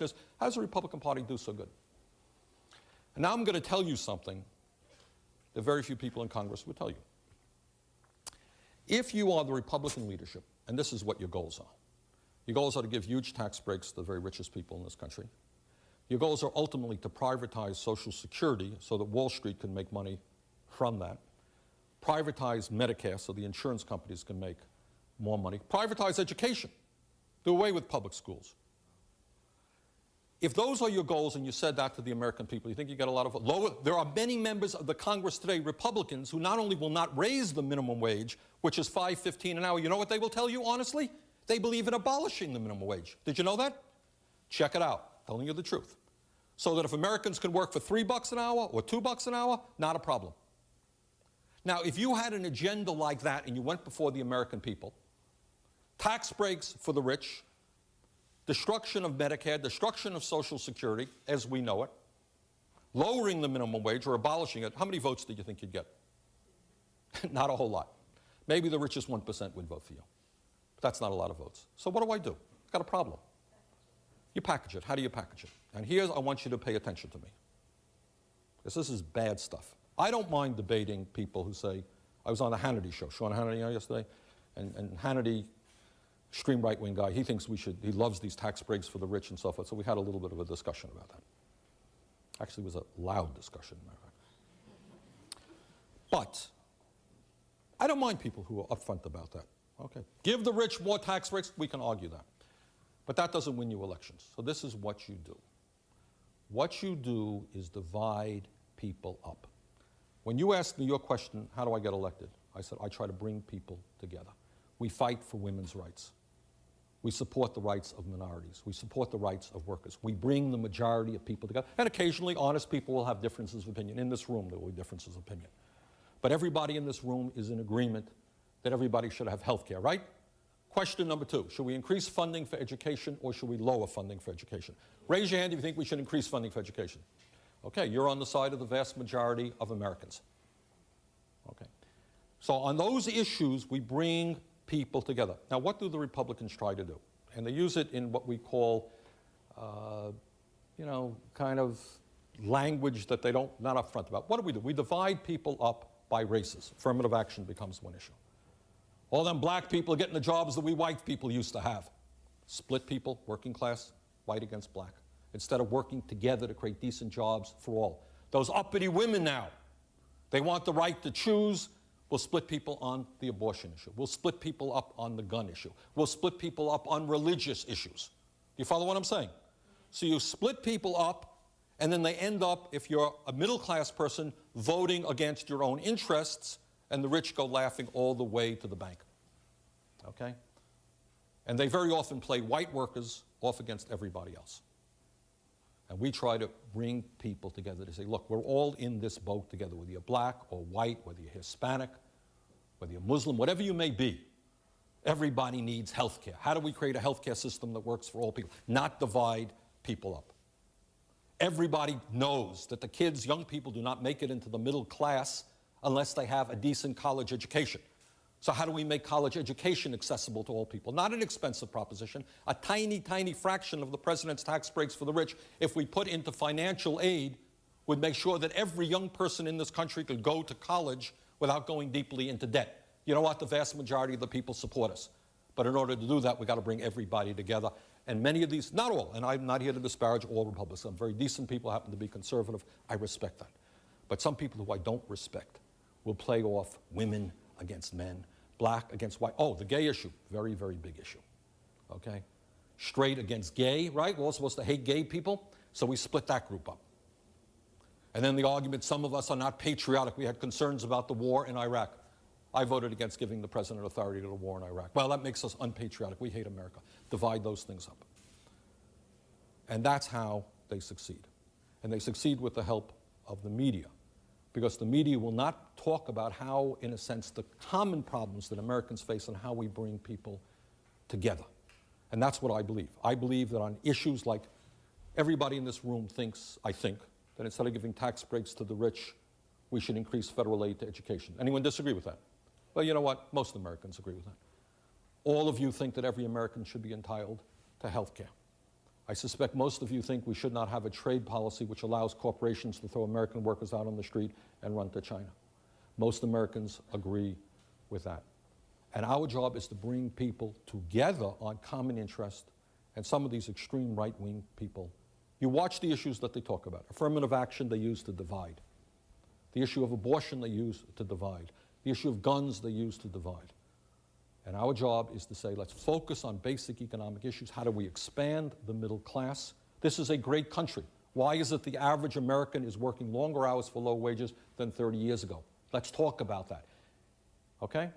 Because how does the Republican Party do so good? And now I'm going to tell you something that very few people in Congress would tell you. If you are the Republican leadership, and this is what your goals are. Your goals are to give huge tax breaks to the very richest people in this country. Your goals are ultimately to privatize Social Security so that Wall Street can make money from that. Privatize Medicare so the insurance companies can make more money. Privatize education. Do away with public schools. If those are your goals and you said that to the American people, you think you get a lot of lower? There are many members of the Congress today, Republicans, who not only will not raise the minimum wage, which is $5.15 an hour, you know what they will tell you, honestly? They believe in abolishing the minimum wage. Did you know that? Check it out. Telling you the truth. So that if Americans can work for $3 an hour or $2 an hour, not a problem. Now, if you had an agenda like that and you went before the American people, tax breaks for the rich, destruction of Medicare, destruction of Social Security as we know it, lowering the minimum wage or abolishing it, how many votes do you think you'd get? Not a whole lot. Maybe the richest 1% would vote for you. But that's not a lot of votes. So what do? I've got a problem. You package it. How do you package it? And here's, I want you to pay attention to me. Because this is bad stuff. I don't mind debating people who say, I was on the Hannity show, Sean Hannity yesterday, and Hannity, extreme right-wing guy, he thinks he loves these tax breaks for the rich and so forth, so we had a little bit of a discussion about that. Actually, it was a loud discussion, matter of fact. But I don't mind people who are upfront about that. Okay, give the rich more tax breaks, we can argue that. But that doesn't win you elections. So this is what you do. What you do is divide people up. When you asked me your question, how do I get elected? I said, I try to bring people together. We fight for women's rights. We support the rights of minorities. We support the rights of workers. We bring the majority of people together. And occasionally, honest people will have differences of opinion. In this room, there will be differences of opinion. But everybody in this room is in agreement that everybody should have health care, right? Question number 2, should we increase funding for education or should we lower funding for education? Raise your hand if you think we should increase funding for education. Okay, you're on the side of the vast majority of Americans. Okay. So on those issues, we bring people together. Now, what do the Republicans try to do? And they use it in what we call, kind of language that they don't, not upfront about. What do? We divide people up by races. Affirmative action becomes one issue. All them black people are getting the jobs that we white people used to have. Split people, working class, white against black, instead of working together to create decent jobs for all. Those uppity women now, they want the right to choose. We'll split people on the abortion issue. We'll split people up on the gun issue. We'll split people up on religious issues. Do you follow what I'm saying? So you split people up, and then they end up, if you're a middle-class person, voting against your own interests, and the rich go laughing all the way to the bank. Okay? And they very often play white workers off against everybody else. And we try to bring people together to say, look, we're all in this boat together, whether you're black or white, whether you're Hispanic, whether you're Muslim, whatever you may be. Everybody needs health care. How do we create a health care system that works for all people? Not divide people up. Everybody knows that the kids, young people, do not make it into the middle class unless they have a decent college education. So how do we make college education accessible to all people? Not an expensive proposition, a tiny, tiny fraction of the president's tax breaks for the rich, if we put into financial aid, would make sure that every young person in this country could go to college without going deeply into debt. You know what? The vast majority of the people support us. But in order to do that, we've got to bring everybody together. And many of these, not all, and I'm not here to disparage all Republicans. Some very decent people happen to be conservative. I respect that. But some people who I don't respect will play off women against men, black against white. Oh, the gay issue, very, very big issue, okay? Straight against gay, right? We're all supposed to hate gay people, so we split that group up. And then the argument, some of us are not patriotic. We had concerns about the war in Iraq. I voted against giving the president authority to the war in Iraq. Well, that makes us unpatriotic. We hate America. Divide those things up. And that's how they succeed. And they succeed with the help of the media. Because the media will not talk about how, in a sense, the common problems that Americans face and how we bring people together. And that's what I believe. I believe that on issues like everybody in this room thinks, I think, that instead of giving tax breaks to the rich, we should increase federal aid to education. Anyone disagree with that? Well, you know what? Most Americans agree with that. All of you think that every American should be entitled to health care. I suspect most of you think we should not have a trade policy which allows corporations to throw American workers out on the street and run to China. Most Americans agree with that. And our job is to bring people together on common interest, and some of these extreme right-wing people, you watch the issues that they talk about. Affirmative action they use to divide. The issue of abortion they use to divide. The issue of guns they use to divide. And our job is to say, let's focus on basic economic issues. How do we expand the middle class? This is a great country. Why is it the average American is working longer hours for low wages than 30 years ago? Let's talk about that. Okay?